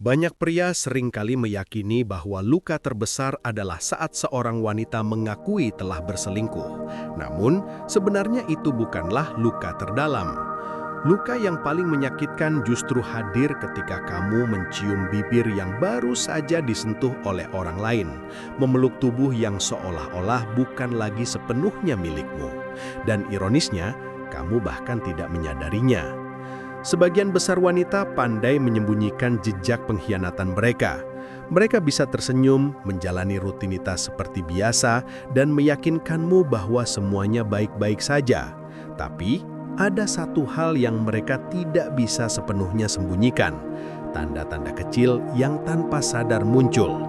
Banyak pria seringkali meyakini bahwa luka terbesar adalah saat seorang wanita mengakui telah berselingkuh. Namun, sebenarnya itu bukanlah luka terdalam. Luka yang paling menyakitkan justru hadir ketika kamu mencium bibir yang baru saja disentuh oleh orang lain, memeluk tubuh yang seolah-olah bukan lagi sepenuhnya milikmu. Dan ironisnya, kamu bahkan tidak menyadarinya. Sebagian besar wanita pandai menyembunyikan jejak pengkhianatan mereka. Mereka bisa tersenyum, menjalani rutinitas seperti biasa, dan meyakinkanmu bahwa semuanya baik-baik saja. Tapi, ada satu hal yang mereka tidak bisa sepenuhnya sembunyikan, tanda-tanda kecil yang tanpa sadar muncul.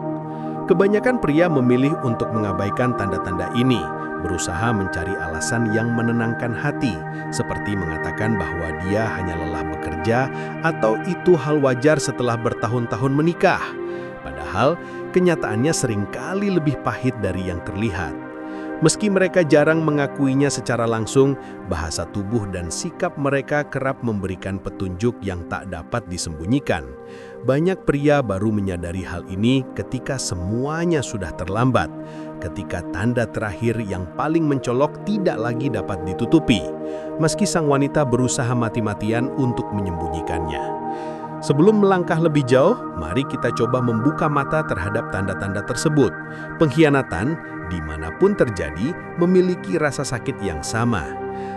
Kebanyakan pria memilih untuk mengabaikan tanda-tanda ini, berusaha mencari alasan yang menenangkan hati, seperti mengatakan bahwa dia hanya lelah bekerja atau itu hal wajar setelah bertahun-tahun menikah. Padahal, kenyataannya seringkali lebih pahit dari yang terlihat. Meski mereka jarang mengakuinya secara langsung, bahasa tubuh dan sikap mereka kerap memberikan petunjuk yang tak dapat disembunyikan. Banyak pria baru menyadari hal ini ketika semuanya sudah terlambat, ketika tanda terakhir yang paling mencolok tidak lagi dapat ditutupi, meski sang wanita berusaha mati-matian untuk menyembunyikannya. Sebelum melangkah lebih jauh, mari kita coba membuka mata terhadap tanda-tanda tersebut. Pengkhianatan, dimanapun terjadi, memiliki rasa sakit yang sama.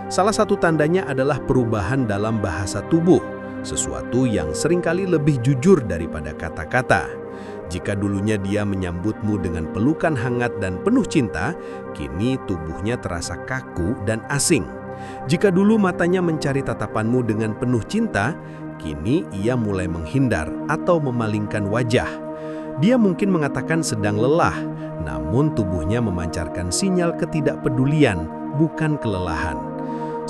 Salah satu tandanya adalah perubahan dalam bahasa tubuh, sesuatu yang seringkali lebih jujur daripada kata-kata. Jika dulunya dia menyambutmu dengan pelukan hangat dan penuh cinta, kini tubuhnya terasa kaku dan asing. Jika dulu matanya mencari tatapanmu dengan penuh cinta, kini ia mulai menghindar atau memalingkan wajah. Dia mungkin mengatakan sedang lelah, namun tubuhnya memancarkan sinyal ketidakpedulian, bukan kelelahan.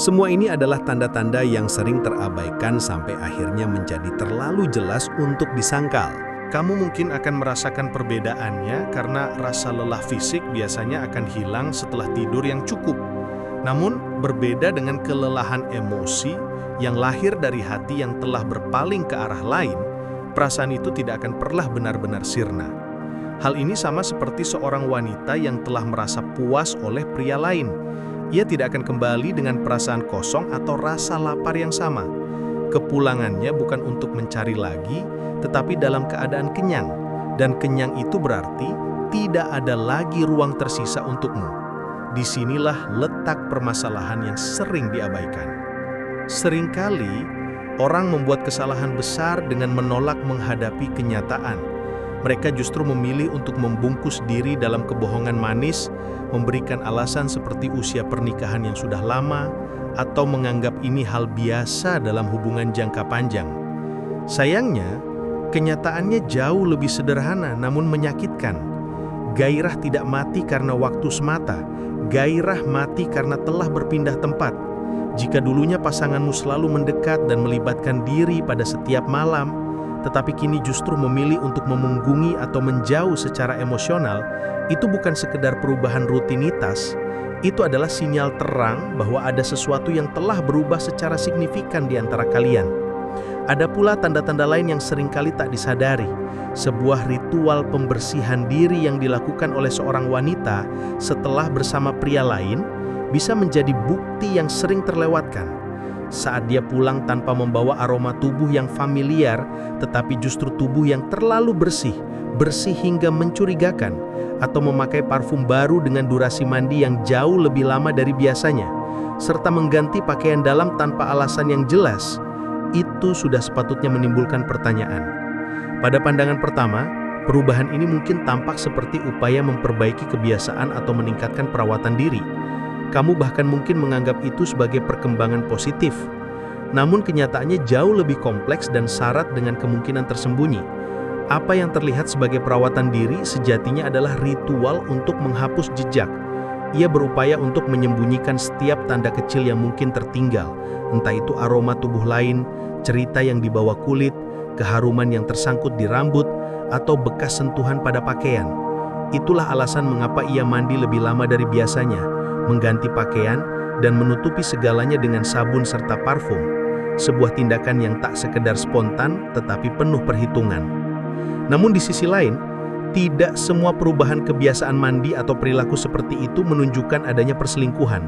Semua ini adalah tanda-tanda yang sering terabaikan sampai akhirnya menjadi terlalu jelas untuk disangkal. Kamu mungkin akan merasakan perbedaannya karena rasa lelah fisik biasanya akan hilang setelah tidur yang cukup. Namun, berbeda dengan kelelahan emosi yang lahir dari hati yang telah berpaling ke arah lain, perasaan itu tidak akan pernah benar-benar sirna. Hal ini sama seperti seorang wanita yang telah merasa puas oleh pria lain. Ia tidak akan kembali dengan perasaan kosong atau rasa lapar yang sama. Kepulangannya bukan untuk mencari lagi, tetapi dalam keadaan kenyang. Dan kenyang itu berarti tidak ada lagi ruang tersisa untukmu. Disinilah letak permasalahan yang sering diabaikan. Seringkali, orang membuat kesalahan besar dengan menolak menghadapi kenyataan. Mereka justru memilih untuk membungkus diri dalam kebohongan manis, memberikan alasan seperti usia pernikahan yang sudah lama, atau menganggap ini hal biasa dalam hubungan jangka panjang. Sayangnya, kenyataannya jauh lebih sederhana namun menyakitkan. Gairah tidak mati karena waktu semata, gairah mati karena telah berpindah tempat. Jika dulunya pasanganmu selalu mendekat dan melibatkan diri pada setiap malam, tetapi kini justru memilih untuk memunggungi atau menjauh secara emosional, itu bukan sekedar perubahan rutinitas, itu adalah sinyal terang bahwa ada sesuatu yang telah berubah secara signifikan di antara kalian. Ada pula tanda-tanda lain yang seringkali tak disadari. Sebuah ritual pembersihan diri yang dilakukan oleh seorang wanita setelah bersama pria lain bisa menjadi bukti yang sering terlewatkan. Saat dia pulang tanpa membawa aroma tubuh yang familiar, tetapi justru tubuh yang terlalu bersih hingga mencurigakan, atau memakai parfum baru dengan durasi mandi yang jauh lebih lama dari biasanya, serta mengganti pakaian dalam tanpa alasan yang jelas, itu sudah sepatutnya menimbulkan pertanyaan. Pada pandangan pertama, perubahan ini mungkin tampak seperti upaya memperbaiki kebiasaan atau meningkatkan perawatan diri. Kamu bahkan mungkin menganggap itu sebagai perkembangan positif. Namun kenyataannya jauh lebih kompleks dan syarat dengan kemungkinan tersembunyi. Apa yang terlihat sebagai perawatan diri sejatinya adalah ritual untuk menghapus jejak. Ia berupaya untuk menyembunyikan setiap tanda kecil yang mungkin tertinggal, entah itu aroma tubuh lain, cerita yang dibawa kulit, keharuman yang tersangkut di rambut, atau bekas sentuhan pada pakaian. Itulah alasan mengapa ia mandi lebih lama dari biasanya, mengganti pakaian, dan menutupi segalanya dengan sabun serta parfum. Sebuah tindakan yang tak sekedar spontan, tetapi penuh perhitungan. Namun di sisi lain, tidak semua perubahan kebiasaan mandi atau perilaku seperti itu menunjukkan adanya perselingkuhan.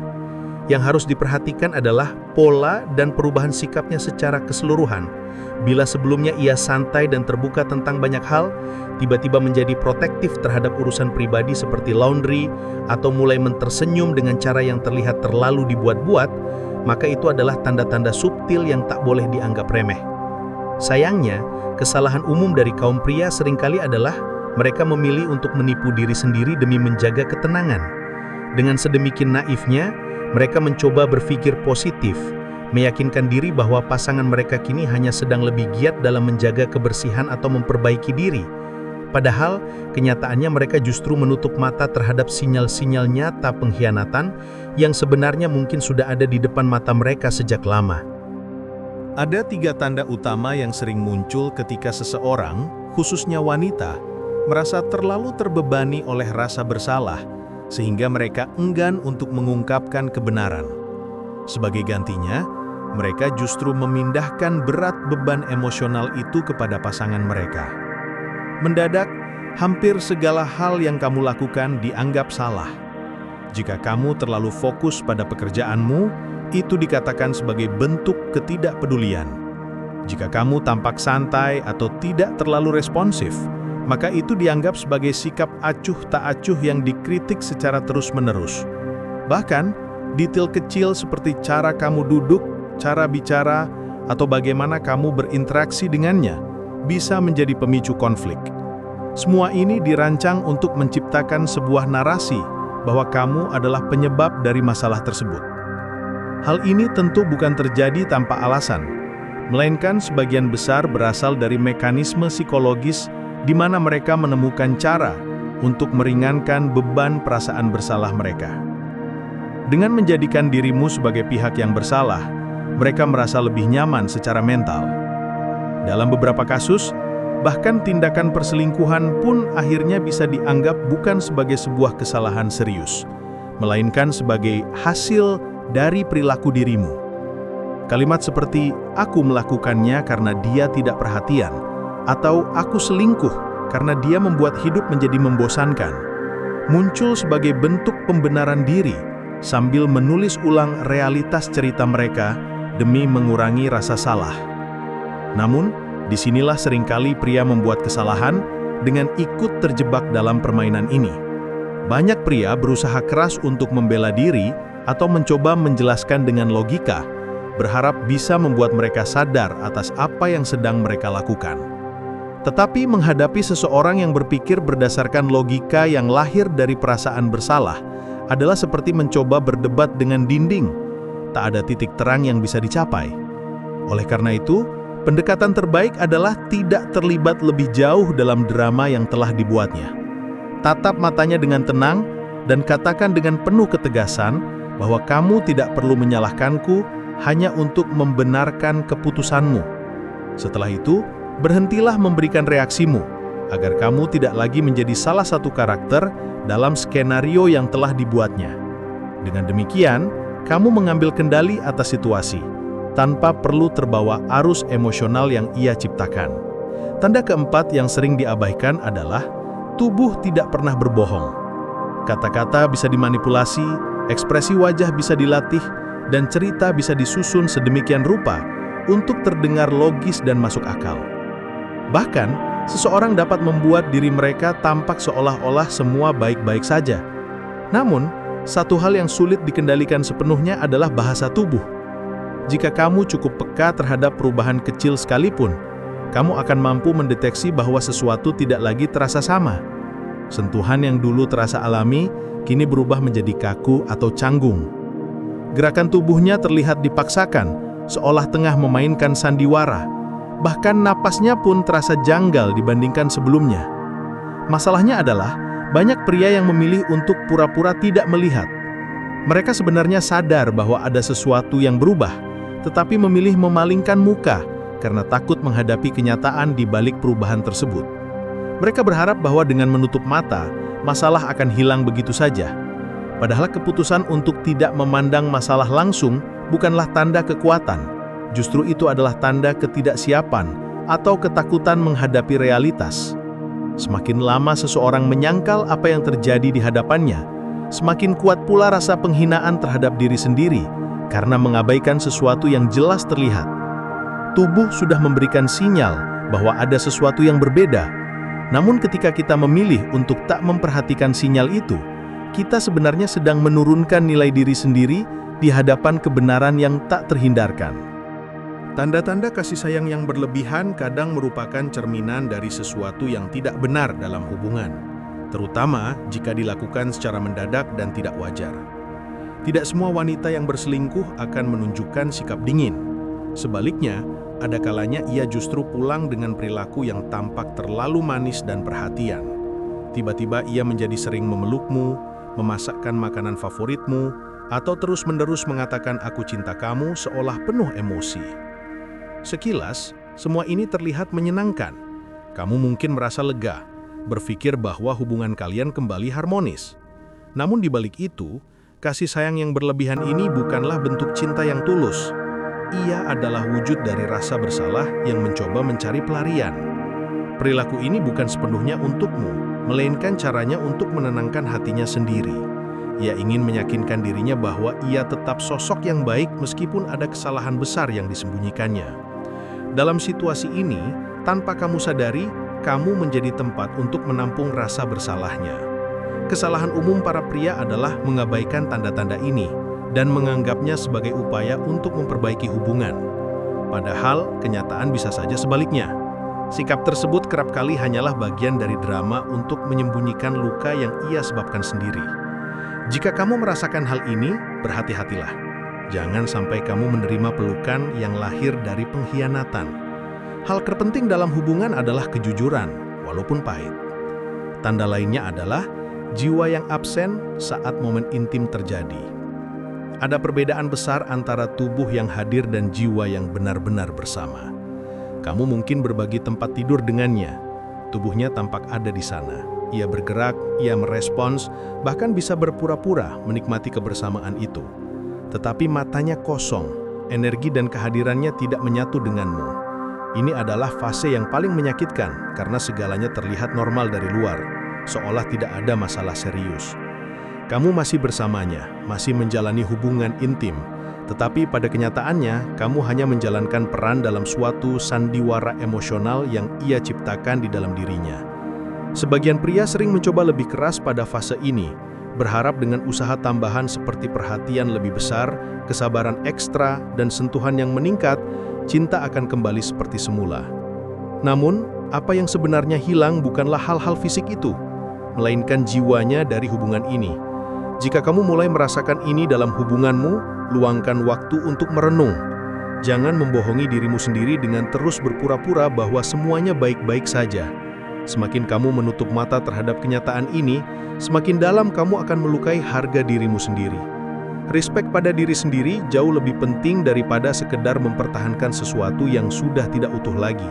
Yang harus diperhatikan adalah pola dan perubahan sikapnya secara keseluruhan. Bila sebelumnya ia santai dan terbuka tentang banyak hal, tiba-tiba menjadi protektif terhadap urusan pribadi seperti laundry, atau mulai mentersenyum dengan cara yang terlihat terlalu dibuat-buat, maka itu adalah tanda-tanda subtil yang tak boleh dianggap remeh. Sayangnya, kesalahan umum dari kaum pria seringkali adalah mereka memilih untuk menipu diri sendiri demi menjaga ketenangan. Dengan sedemikian naifnya, mereka mencoba berpikir positif, meyakinkan diri bahwa pasangan mereka kini hanya sedang lebih giat dalam menjaga kebersihan atau memperbaiki diri. Padahal, kenyataannya mereka justru menutup mata terhadap sinyal-sinyal nyata pengkhianatan yang sebenarnya mungkin sudah ada di depan mata mereka sejak lama. Ada 3 tanda utama yang sering muncul ketika seseorang, khususnya wanita, merasa terlalu terbebani oleh rasa bersalah, sehingga mereka enggan untuk mengungkapkan kebenaran. Sebagai gantinya, mereka justru memindahkan berat beban emosional itu kepada pasangan mereka. Mendadak, hampir segala hal yang kamu lakukan dianggap salah. Jika kamu terlalu fokus pada pekerjaanmu, itu dikatakan sebagai bentuk ketidakpedulian. Jika kamu tampak santai atau tidak terlalu responsif, maka itu dianggap sebagai sikap acuh tak acuh yang dikritik secara terus-menerus. Bahkan, detail kecil seperti cara kamu duduk, cara bicara, atau bagaimana kamu berinteraksi dengannya bisa menjadi pemicu konflik. Semua ini dirancang untuk menciptakan sebuah narasi bahwa kamu adalah penyebab dari masalah tersebut. Hal ini tentu bukan terjadi tanpa alasan, melainkan sebagian besar berasal dari mekanisme psikologis di mana mereka menemukan cara untuk meringankan beban perasaan bersalah mereka. Dengan menjadikan dirimu sebagai pihak yang bersalah, mereka merasa lebih nyaman secara mental. Dalam beberapa kasus, bahkan tindakan perselingkuhan pun akhirnya bisa dianggap bukan sebagai sebuah kesalahan serius, melainkan sebagai hasil dari perilaku dirimu. Kalimat seperti, "Aku melakukannya karena dia tidak perhatian," atau "Aku selingkuh karena dia membuat hidup menjadi membosankan," muncul sebagai bentuk pembenaran diri sambil menulis ulang realitas cerita mereka demi mengurangi rasa salah. Namun, disinilah seringkali pria membuat kesalahan dengan ikut terjebak dalam permainan ini. Banyak pria berusaha keras untuk membela diri atau mencoba menjelaskan dengan logika, berharap bisa membuat mereka sadar atas apa yang sedang mereka lakukan. Tetapi menghadapi seseorang yang berpikir berdasarkan logika yang lahir dari perasaan bersalah adalah seperti mencoba berdebat dengan dinding. Tak ada titik terang yang bisa dicapai. Oleh karena itu, pendekatan terbaik adalah tidak terlibat lebih jauh dalam drama yang telah dibuatnya. Tatap matanya dengan tenang dan katakan dengan penuh ketegasan bahwa kamu tidak perlu menyalahkanku hanya untuk membenarkan keputusanmu. Setelah itu, berhentilah memberikan reaksimu, agar kamu tidak lagi menjadi salah satu karakter dalam skenario yang telah dibuatnya. Dengan demikian, kamu mengambil kendali atas situasi, tanpa perlu terbawa arus emosional yang ia ciptakan. Tanda keempat yang sering diabaikan adalah tubuh tidak pernah berbohong. Kata-kata bisa dimanipulasi, ekspresi wajah bisa dilatih, dan cerita bisa disusun sedemikian rupa untuk terdengar logis dan masuk akal. Bahkan, seseorang dapat membuat diri mereka tampak seolah-olah semua baik-baik saja. Namun, satu hal yang sulit dikendalikan sepenuhnya adalah bahasa tubuh. Jika kamu cukup peka terhadap perubahan kecil sekalipun, kamu akan mampu mendeteksi bahwa sesuatu tidak lagi terasa sama. Sentuhan yang dulu terasa alami, kini berubah menjadi kaku atau canggung. Gerakan tubuhnya terlihat dipaksakan, seolah tengah memainkan sandiwara. Bahkan napasnya pun terasa janggal dibandingkan sebelumnya. Masalahnya adalah, banyak pria yang memilih untuk pura-pura tidak melihat. Mereka sebenarnya sadar bahwa ada sesuatu yang berubah, tetapi memilih memalingkan muka karena takut menghadapi kenyataan di balik perubahan tersebut. Mereka berharap bahwa dengan menutup mata, masalah akan hilang begitu saja. Padahal keputusan untuk tidak memandang masalah langsung bukanlah tanda kekuatan. Justru itu adalah tanda ketidaksiapan atau ketakutan menghadapi realitas. Semakin lama seseorang menyangkal apa yang terjadi di hadapannya, semakin kuat pula rasa penghinaan terhadap diri sendiri karena mengabaikan sesuatu yang jelas terlihat. Tubuh sudah memberikan sinyal bahwa ada sesuatu yang berbeda. Namun ketika kita memilih untuk tak memperhatikan sinyal itu, kita sebenarnya sedang menurunkan nilai diri sendiri di hadapan kebenaran yang tak terhindarkan. Tanda-tanda kasih sayang yang berlebihan kadang merupakan cerminan dari sesuatu yang tidak benar dalam hubungan, terutama jika dilakukan secara mendadak dan tidak wajar. Tidak semua wanita yang berselingkuh akan menunjukkan sikap dingin. Sebaliknya, ada kalanya ia justru pulang dengan perilaku yang tampak terlalu manis dan perhatian. Tiba-tiba ia menjadi sering memelukmu, memasakkan makanan favoritmu, atau terus-menerus mengatakan "aku cinta kamu" seolah penuh emosi. Sekilas, semua ini terlihat menyenangkan. Kamu mungkin merasa lega, berpikir bahwa hubungan kalian kembali harmonis. Namun di balik itu, kasih sayang yang berlebihan ini bukanlah bentuk cinta yang tulus. Ia adalah wujud dari rasa bersalah yang mencoba mencari pelarian. Perilaku ini bukan sepenuhnya untukmu, melainkan caranya untuk menenangkan hatinya sendiri. Ia ingin meyakinkan dirinya bahwa ia tetap sosok yang baik meskipun ada kesalahan besar yang disembunyikannya. Dalam situasi ini, tanpa kamu sadari, kamu menjadi tempat untuk menampung rasa bersalahnya. Kesalahan umum para pria adalah mengabaikan tanda-tanda ini dan menganggapnya sebagai upaya untuk memperbaiki hubungan. Padahal, kenyataan bisa saja sebaliknya. Sikap tersebut kerap kali hanyalah bagian dari drama untuk menyembunyikan luka yang ia sebabkan sendiri. Jika kamu merasakan hal ini, berhati-hatilah. Jangan sampai kamu menerima pelukan yang lahir dari pengkhianatan. Hal terpenting dalam hubungan adalah kejujuran, walaupun pahit. Tanda lainnya adalah jiwa yang absen saat momen intim terjadi. Ada perbedaan besar antara tubuh yang hadir dan jiwa yang benar-benar bersama. Kamu mungkin berbagi tempat tidur dengannya. Tubuhnya tampak ada di sana. Ia bergerak, ia merespons, bahkan bisa berpura-pura menikmati kebersamaan itu. Tetapi matanya kosong, energi dan kehadirannya tidak menyatu denganmu. Ini adalah fase yang paling menyakitkan karena segalanya terlihat normal dari luar, seolah tidak ada masalah serius. Kamu masih bersamanya, masih menjalani hubungan intim, tetapi pada kenyataannya, kamu hanya menjalankan peran dalam suatu sandiwara emosional yang ia ciptakan di dalam dirinya. Sebagian pria sering mencoba lebih keras pada fase ini, berharap dengan usaha tambahan seperti perhatian lebih besar, kesabaran ekstra, dan sentuhan yang meningkat, cinta akan kembali seperti semula. Namun, apa yang sebenarnya hilang bukanlah hal-hal fisik itu, melainkan jiwanya dari hubungan ini. Jika kamu mulai merasakan ini dalam hubunganmu, luangkan waktu untuk merenung. Jangan membohongi dirimu sendiri dengan terus berpura-pura bahwa semuanya baik-baik saja. Semakin kamu menutup mata terhadap kenyataan ini, semakin dalam kamu akan melukai harga dirimu sendiri. Respek pada diri sendiri jauh lebih penting daripada sekedar mempertahankan sesuatu yang sudah tidak utuh lagi.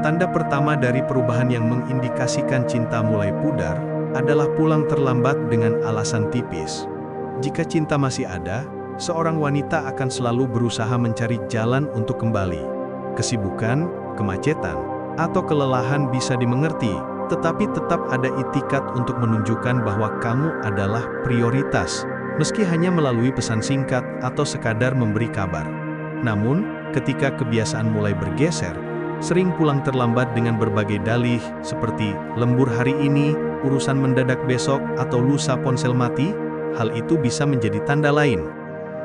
Tanda pertama dari perubahan yang mengindikasikan cinta mulai pudar adalah pulang terlambat dengan alasan tipis. Jika cinta masih ada, seorang wanita akan selalu berusaha mencari jalan untuk kembali. Kesibukan, kemacetan, atau kelelahan bisa dimengerti, tetapi tetap ada itikat untuk menunjukkan bahwa kamu adalah prioritas, meski hanya melalui pesan singkat atau sekadar memberi kabar. Namun, ketika kebiasaan mulai bergeser, sering pulang terlambat dengan berbagai dalih seperti lembur hari ini, urusan mendadak besok, atau lusa ponsel mati, hal itu bisa menjadi tanda lain.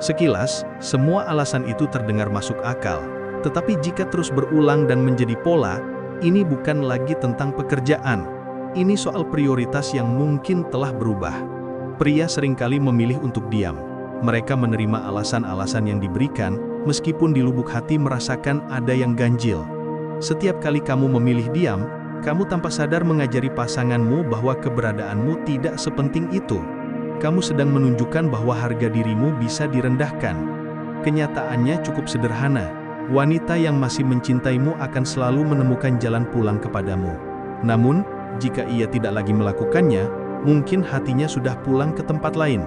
Sekilas, semua alasan itu terdengar masuk akal, tetapi jika terus berulang dan menjadi pola, ini bukan lagi tentang pekerjaan. Ini soal prioritas yang mungkin telah berubah. Pria seringkali memilih untuk diam. Mereka menerima alasan-alasan yang diberikan, meskipun di lubuk hati merasakan ada yang ganjil. Setiap kali kamu memilih diam, kamu tanpa sadar mengajari pasanganmu bahwa keberadaanmu tidak sepenting itu. Kamu sedang menunjukkan bahwa harga dirimu bisa direndahkan. Kenyataannya cukup sederhana. Wanita yang masih mencintaimu akan selalu menemukan jalan pulang kepadamu. Namun, jika ia tidak lagi melakukannya, mungkin hatinya sudah pulang ke tempat lain.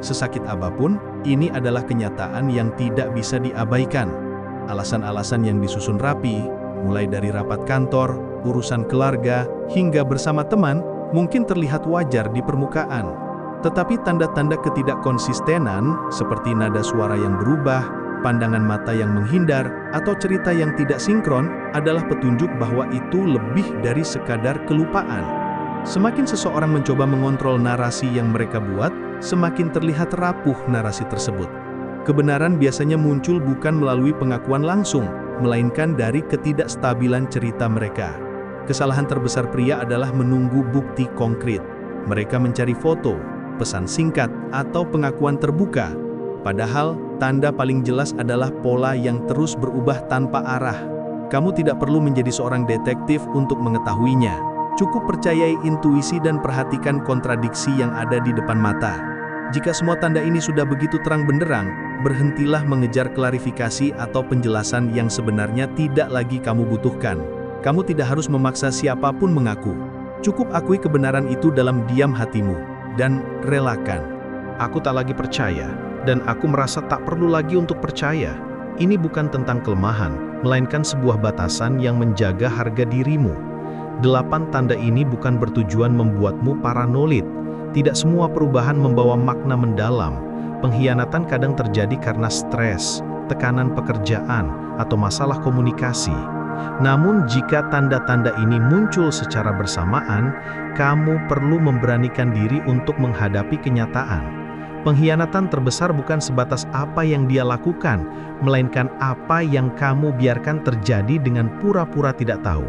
Sesakit apapun, ini adalah kenyataan yang tidak bisa diabaikan. Alasan-alasan yang disusun rapi, mulai dari rapat kantor, urusan keluarga, hingga bersama teman, mungkin terlihat wajar di permukaan. Tetapi tanda-tanda ketidakkonsistenan, seperti nada suara yang berubah, pandangan mata yang menghindar, atau cerita yang tidak sinkron, adalah petunjuk bahwa itu lebih dari sekadar kelupaan. Semakin seseorang mencoba mengontrol narasi yang mereka buat, semakin terlihat rapuh narasi tersebut. Kebenaran biasanya muncul bukan melalui pengakuan langsung, melainkan dari ketidakstabilan cerita mereka. Kesalahan terbesar pria adalah menunggu bukti konkret. Mereka mencari foto, pesan singkat, atau pengakuan terbuka. Padahal, tanda paling jelas adalah pola yang terus berubah tanpa arah. Kamu tidak perlu menjadi seorang detektif untuk mengetahuinya. Cukup percayai intuisi dan perhatikan kontradiksi yang ada di depan mata. Jika semua tanda ini sudah begitu terang benderang, berhentilah mengejar klarifikasi atau penjelasan yang sebenarnya tidak lagi kamu butuhkan. Kamu tidak harus memaksa siapapun mengaku. Cukup akui kebenaran itu dalam diam hatimu, dan relakan. Aku tak lagi percaya, dan aku merasa tak perlu lagi untuk percaya. Ini bukan tentang kelemahan, melainkan sebuah batasan yang menjaga harga dirimu. 8 tanda ini bukan bertujuan membuatmu paranoid. Tidak semua perubahan membawa makna mendalam. Pengkhianatan kadang terjadi karena stres, tekanan pekerjaan, atau masalah komunikasi. Namun jika tanda-tanda ini muncul secara bersamaan, kamu perlu memberanikan diri untuk menghadapi kenyataan. Pengkhianatan terbesar bukan sebatas apa yang dia lakukan, melainkan apa yang kamu biarkan terjadi dengan pura-pura tidak tahu.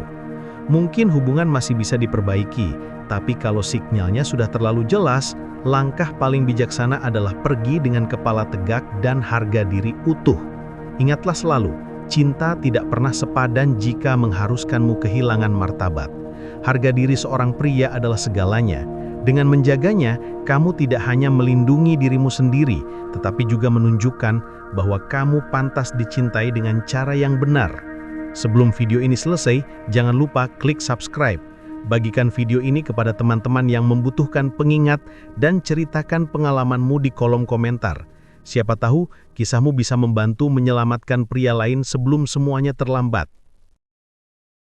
Mungkin hubungan masih bisa diperbaiki, tapi kalau sinyalnya sudah terlalu jelas, langkah paling bijaksana adalah pergi dengan kepala tegak dan harga diri utuh. Ingatlah selalu, cinta tidak pernah sepadan jika mengharuskanmu kehilangan martabat. Harga diri seorang pria adalah segalanya. Dengan menjaganya, kamu tidak hanya melindungi dirimu sendiri, tetapi juga menunjukkan bahwa kamu pantas dicintai dengan cara yang benar. Sebelum video ini selesai, jangan lupa klik subscribe. Bagikan video ini kepada teman-teman yang membutuhkan pengingat dan ceritakan pengalamanmu di kolom komentar. Siapa tahu, kisahmu bisa membantu menyelamatkan pria lain sebelum semuanya terlambat.